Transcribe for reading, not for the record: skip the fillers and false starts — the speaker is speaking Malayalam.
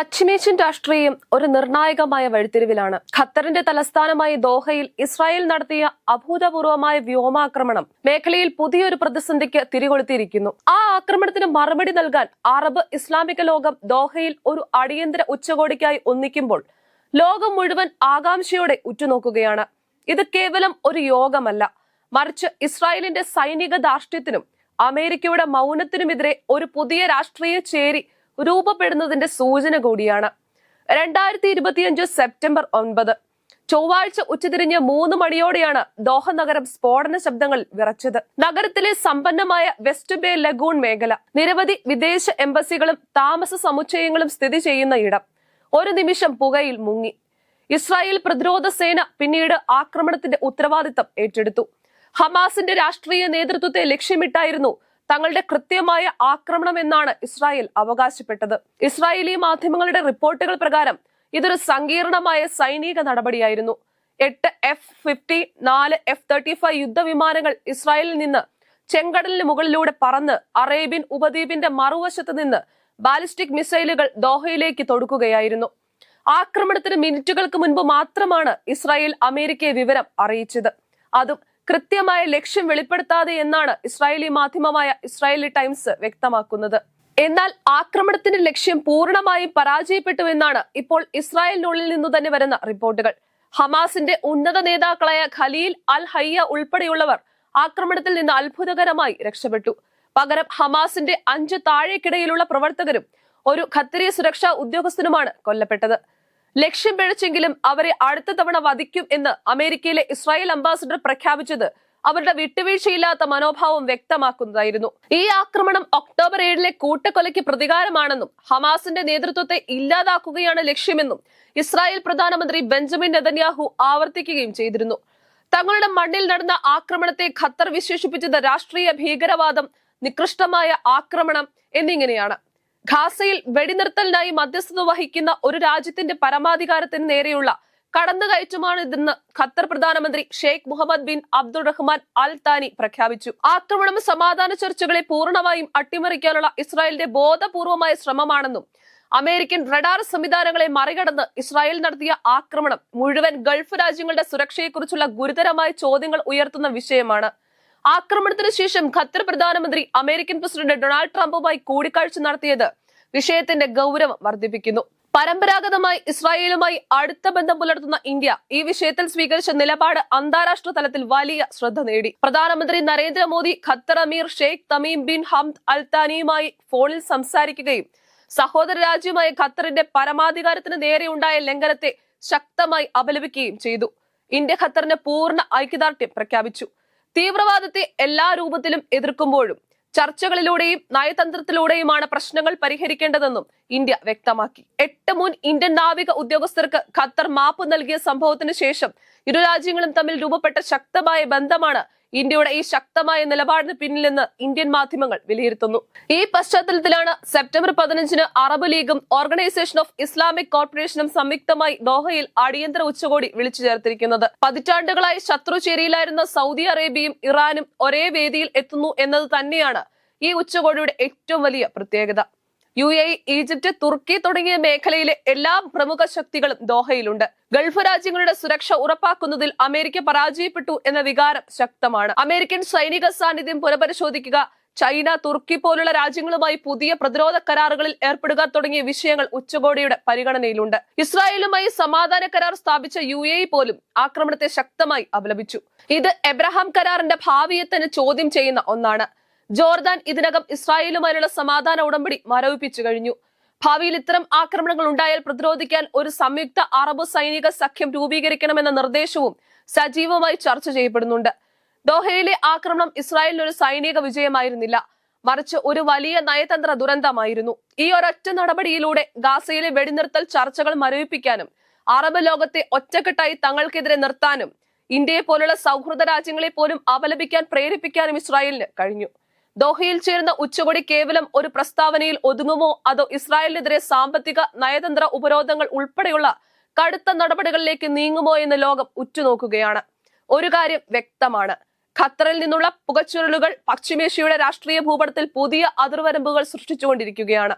പശ്ചിമേഷ്യൻ രാഷ്ട്രീയം ഒരു നിർണായകമായ വഴിത്തിരിവിലാണ്. ഖത്തറിന്റെ തലസ്ഥാനമായ ദോഹയിൽ ഇസ്രായേൽ നടത്തിയ അഭൂതപൂർവമായ വ്യോമാക്രമണം മേഖലയിൽ പുതിയൊരു പ്രതിസന്ധിക്ക് തിരികൊളുത്തിയിരിക്കുന്നു. ആ ആക്രമണത്തിന് മറുപടി നൽകാൻ അറബ് ഇസ്ലാമിക ലോകം ദോഹയിൽ ഒരു അടിയന്തര ഉച്ചകോടിക്കായി ഒന്നിക്കുമ്പോൾ ലോകം മുഴുവൻ ആകാംക്ഷയോടെ ഉറ്റുനോക്കുകയാണ്. ഇത് കേവലം ഒരു യോഗമല്ല, മറിച്ച് ഇസ്രായേലിന്റെ സൈനിക ധാർഷ്ട്യത്തിനും അമേരിക്കയുടെ മൗനത്തിനുമെതിരെ ഒരു പുതിയ രാഷ്ട്രീയ ചേരി രൂപപ്പെടുന്നതിന്റെ സൂചന കൂടിയാണ്. 2025 സെപ്റ്റംബർ 9 ചൊവ്വാഴ്ച ഉച്ചതിരിഞ്ഞ് 3 മണിയോടെയാണ് ദോഹ നഗരം സ്ഫോടന ശബ്ദങ്ങൾ വിറച്ചത്. നഗരത്തിലെ സമ്പന്നമായ വെസ്റ്റ് ബേ ലഗൂൺ മേഖല, നിരവധി വിദേശ എംബസികളും താമസ സമുച്ചയങ്ങളും സ്ഥിതി ചെയ്യുന്ന ഇടം ഒരു നിമിഷം പുകയിൽ മുങ്ങി. ഇസ്രായേൽ പ്രതിരോധ സേന പിന്നീട് ആക്രമണത്തിന്റെ ഉത്തരവാദിത്തം ഏറ്റെടുത്തു. ഹമാസിന്റെ രാഷ്ട്രീയ നേതൃത്വത്തെ ലക്ഷ്യമിട്ടായിരുന്നു തങ്ങളുടെ കൃത്യമായ ആക്രമണം എന്നാണ് ഇസ്രായേൽ അവകാശപ്പെട്ടത്. ഇസ്രായേലി മാധ്യമങ്ങളുടെ റിപ്പോർട്ടുകൾ പ്രകാരം ഇതൊരു സങ്കീർണമായ സൈനിക നടപടിയായിരുന്നു. 8 F-50, 4 F-35 യുദ്ധവിമാനങ്ങൾ ഇസ്രായേലിൽ നിന്ന് ചെങ്കടലിന് മുകളിലൂടെ പറന്ന് അറേബ്യൻ ഉപദ്വീപിന്റെ മറുവശത്ത് നിന്ന് ബാലിസ്റ്റിക് മിസൈലുകൾ ദോഹയിലേക്ക് തൊടുക്കുകയായിരുന്നു. ആക്രമണത്തിന് മിനിറ്റുകൾക്ക് മുൻപ് മാത്രമാണ് ഇസ്രായേൽ അമേരിക്കയെ വിവരം അറിയിച്ചത്, അതും കൃത്യമായ ലക്ഷ്യം വെളിപ്പെടുത്താതെ എന്നാണ് ഇസ്രായേലി മാധ്യമമായ ഇസ്രായേലി ടൈംസ് വ്യക്തമാക്കുന്നത്. എന്നാൽ ആക്രമണത്തിന്റെ ലക്ഷ്യം പൂർണ്ണമായും പരാജയപ്പെട്ടുവെന്നാണ് ഇപ്പോൾ ഇസ്രായേലിനുള്ളിൽ നിന്നു തന്നെ വരുന്ന റിപ്പോർട്ടുകൾ. ഹമാസിന്റെ ഉന്നത നേതാക്കളായ ഖലീൽ അൽ ഹയ്യ ഉൾപ്പെടെയുള്ളവർ ആക്രമണത്തിൽ നിന്ന് അത്ഭുതകരമായി രക്ഷപ്പെട്ടു. പകരം ഹമാസിന്റെ 5 താഴേക്കിടയിലുള്ള പ്രവർത്തകരും ഒരു ഖത്തരി സുരക്ഷാ ഉദ്യോഗസ്ഥനുമാണ് കൊല്ലപ്പെട്ടത്. ലക്ഷ്യം പിഴച്ചെങ്കിലും അവരെ അടുത്ത തവണ വധിക്കും എന്ന് അമേരിക്കയിലെ ഇസ്രായേൽ അംബാസിഡർ പ്രഖ്യാപിച്ചത് അവരുടെ വിട്ടുവീഴ്ചയില്ലാത്ത മനോഭാവം വ്യക്തമാക്കുന്നതായിരുന്നു. ഈ ആക്രമണം ഒക്ടോബർ 7 കൂട്ടക്കൊലയ്ക്ക് പ്രതികാരമാണെന്നും ഹമാസിന്റെ നേതൃത്വത്തെ ഇല്ലാതാക്കുകയാണ് ലക്ഷ്യമെന്നും ഇസ്രായേൽ പ്രധാനമന്ത്രി ബെഞ്ചമിൻ നെതന്യാഹു ആവർത്തിക്കുകയും ചെയ്തിരുന്നു. തങ്ങളുടെ മണ്ണിൽ നടന്ന ആക്രമണത്തെ ഖത്തർ വിശേഷിപ്പിച്ചത് രാഷ്ട്രീയ ഭീകരവാദം, നികൃഷ്ടമായ ആക്രമണം എന്നിങ്ങനെയാണ്. ഖാസയിൽ വെടിനിർത്തലിനായി മധ്യസ്ഥത വഹിക്കുന്ന ഒരു രാജ്യത്തിന്റെ പരമാധികാരത്തിന് നേരെയുള്ള കടന്നുകയറ്റമാണിതെന്ന് ഖത്തർ പ്രധാനമന്ത്രി ഷെയ്ഖ് മുഹമ്മദ് ബിൻ അബ്ദുൾ റഹ്മാൻ അൽ താനി പ്രഖ്യാപിച്ചു. ആക്രമണം സമാധാന ചർച്ചകളെ പൂർണ്ണമായും അട്ടിമറിക്കാനുള്ള ഇസ്രായേലിന്റെ ബോധപൂർവമായ ശ്രമമാണെന്നും അമേരിക്കൻ റഡാർ സംവിധാനങ്ങളെ മറികടന്ന് ഇസ്രായേൽ നടത്തിയ ആക്രമണം മുഴുവൻ ഗൾഫ് രാജ്യങ്ങളുടെ സുരക്ഷയെക്കുറിച്ചുള്ള ഗുരുതരമായ ചോദ്യങ്ങൾ ഉയർത്തുന്ന വിഷയമാണ്. ആക്രമണത്തിന് ശേഷം ഖത്തർ പ്രധാനമന്ത്രി അമേരിക്കൻ പ്രസിഡന്റ് ഡൊണാൾഡ് ട്രംപുമായി കൂടിക്കാഴ്ച നടത്തിയത് വിഷയത്തിന്റെ ഗൗരവം വർദ്ധിപ്പിക്കുന്നു. പരമ്പരാഗതമായി ഇസ്രായേലുമായി അടുത്ത ബന്ധം പുലർത്തുന്ന ഇന്ത്യ ഈ വിഷയത്തിൽ സ്വീകരിച്ച നിലപാട് അന്താരാഷ്ട്ര തലത്തിൽ വലിയ ശ്രദ്ധ നേടി. പ്രധാനമന്ത്രി നരേന്ദ്രമോദി ഖത്തർ അമീർ ഷെയ്ഖ് തമീം ബിൻ ഹംദ് അൽ താനിയുമായി ഫോണിൽ സംസാരിക്കുകയും സഹോദര രാജ്യമായ ഖത്തറിന്റെ പരമാധികാരത്തിന് നേരെയുണ്ടായ ലംഘനത്തെ ശക്തമായി അപലപിക്കുകയും ചെയ്തു. ഇന്ത്യ ഖത്തറിന് പൂർണ്ണ ഐക്യദാർഢ്യം പ്രഖ്യാപിച്ചു. തീവ്രവാദത്തെ എല്ലാ രൂപത്തിലും എതിർക്കുമ്പോഴും ചർച്ചകളിലൂടെയും നയതന്ത്രത്തിലൂടെയുമാണ് പ്രശ്നങ്ങൾ പരിഹരിക്കേണ്ടതെന്നും ഇന്ത്യ വ്യക്തമാക്കി. 8 മുൻ ഇന്ത്യൻ നാവിക ഉദ്യോഗസ്ഥർക്ക് ഖത്തർ മാപ്പ് നൽകിയ സംഭവത്തിന് ശേഷം ഇരു രാജ്യങ്ങളും തമ്മിൽ രൂപപ്പെട്ട ശക്തമായ ബന്ധമാണ് ഇന്ത്യയുടെ ഈ ശക്തമായ നിലപാടിന് പിന്നിലെന്ന് ഇന്ത്യൻ മാധ്യമങ്ങൾ വിലയിരുത്തുന്നു. ഈ പശ്ചാത്തലത്തിലാണ് സെപ്റ്റംബർ 15 അറബ് ലീഗും ഓർഗനൈസേഷൻ ഓഫ് ഇസ്ലാമിക് കോർപ്പറേഷനും സംയുക്തമായി ദോഹയിൽ അടിയന്തര ഉച്ചകോടി വിളിച്ചു ചേർത്തിരിക്കുന്നത്. പതിറ്റാണ്ടുകളായി ശത്രുചേരിയിലായിരുന്ന സൗദി അറേബ്യയും ഇറാനും ഒരേ വേദിയിൽ എത്തുന്നു എന്നത് തന്നെയാണ് ഈ ഉച്ചകോടിയുടെ ഏറ്റവും വലിയ പ്രത്യേകത. UAE, ഈജിപ്ത്, തുർക്കി തുടങ്ങിയ മേഖലയിലെ എല്ലാ പ്രമുഖ ശക്തികളും ദോഹയിലുണ്ട്. ഗൾഫ് രാജ്യങ്ങളുടെ സുരക്ഷ ഉറപ്പാക്കുന്നതിൽ അമേരിക്ക പരാജയപ്പെട്ടു എന്ന വികാരം ശക്തമാണ്. അമേരിക്കൻ സൈനിക സാന്നിധ്യം പുനഃപരിശോധിക്കുക, ചൈന, തുർക്കി പോലുള്ള രാജ്യങ്ങളുമായി പുതിയ പ്രതിരോധ കരാറുകളിൽ ഏർപ്പെടുക തുടങ്ങിയ വിഷയങ്ങൾ ഉച്ചകോടിയുടെ പരിഗണനയിലുണ്ട്. ഇസ്രായേലുമായി സമാധാന കരാർ സ്ഥാപിച്ച UAE പോലും ആക്രമണത്തെ ശക്തമായി അപലപിച്ചു. ഇത് എബ്രഹാം കരാറിന്റെ ഭാവിയെ തന്നെ ചോദ്യം ചെയ്യുന്ന ഒന്നാണ്. ജോർദാൻ ഇതിനകം ഇസ്രായേലുമായുള്ള സമാധാന ഉടമ്പടി മരവിപ്പിച്ചു കഴിഞ്ഞു. ഭാവിയിൽ ഇത്തരം ആക്രമണങ്ങൾ ഉണ്ടായാൽ പ്രതിരോധിക്കാൻ ഒരു സംയുക്ത അറബ് സൈനിക സഖ്യം രൂപീകരിക്കണമെന്ന നിർദ്ദേശവും സജീവമായി ചർച്ച ചെയ്യപ്പെടുന്നുണ്ട്. ദോഹയിലെ ആക്രമണം ഇസ്രായേലിന് ഒരു സൈനിക വിജയമായിരുന്നില്ല, മറിച്ച് ഒരു വലിയ നയതന്ത്ര ദുരന്തമായിരുന്നു. ഈ ഒരൊറ്റ നടപടിയിലൂടെ ഗാസയിലെ വെടിനിർത്തൽ ചർച്ചകൾ മരവിപ്പിക്കാനും അറബ് ലോകത്തെ ഒറ്റക്കെട്ടായി തങ്ങൾക്കെതിരെ നിർത്താനും ഇന്ത്യയെ പോലുള്ള സൗഹൃദ രാജ്യങ്ങളെ പോലും അപലപിക്കാൻ പ്രേരിപ്പിക്കാനും ഇസ്രായേലിന് കഴിഞ്ഞു. ദോഹയിൽ ചേരുന്ന ഉച്ചകോടി കേവലം ഒരു പ്രസ്താവനയിൽ ഒതുങ്ങുമോ, അതോ ഇസ്രായേലിനെതിരെ സാമ്പത്തിക, നയതന്ത്ര ഉപരോധങ്ങൾ ഉൾപ്പെടെയുള്ള കടുത്ത നടപടികളിലേക്ക് നീങ്ങുമോ എന്ന് ലോകം ഉറ്റുനോക്കുകയാണ്. ഒരു കാര്യം വ്യക്തമാണ്, ഖത്തറിൽ നിന്നുള്ള പുകച്ചുരുളുകൾ പശ്ചിമേഷ്യയുടെ രാഷ്ട്രീയ ഭൂപടത്തിൽ പുതിയ അതിർവരമ്പുകൾ സൃഷ്ടിച്ചുകൊണ്ടിരിക്കുകയാണ്.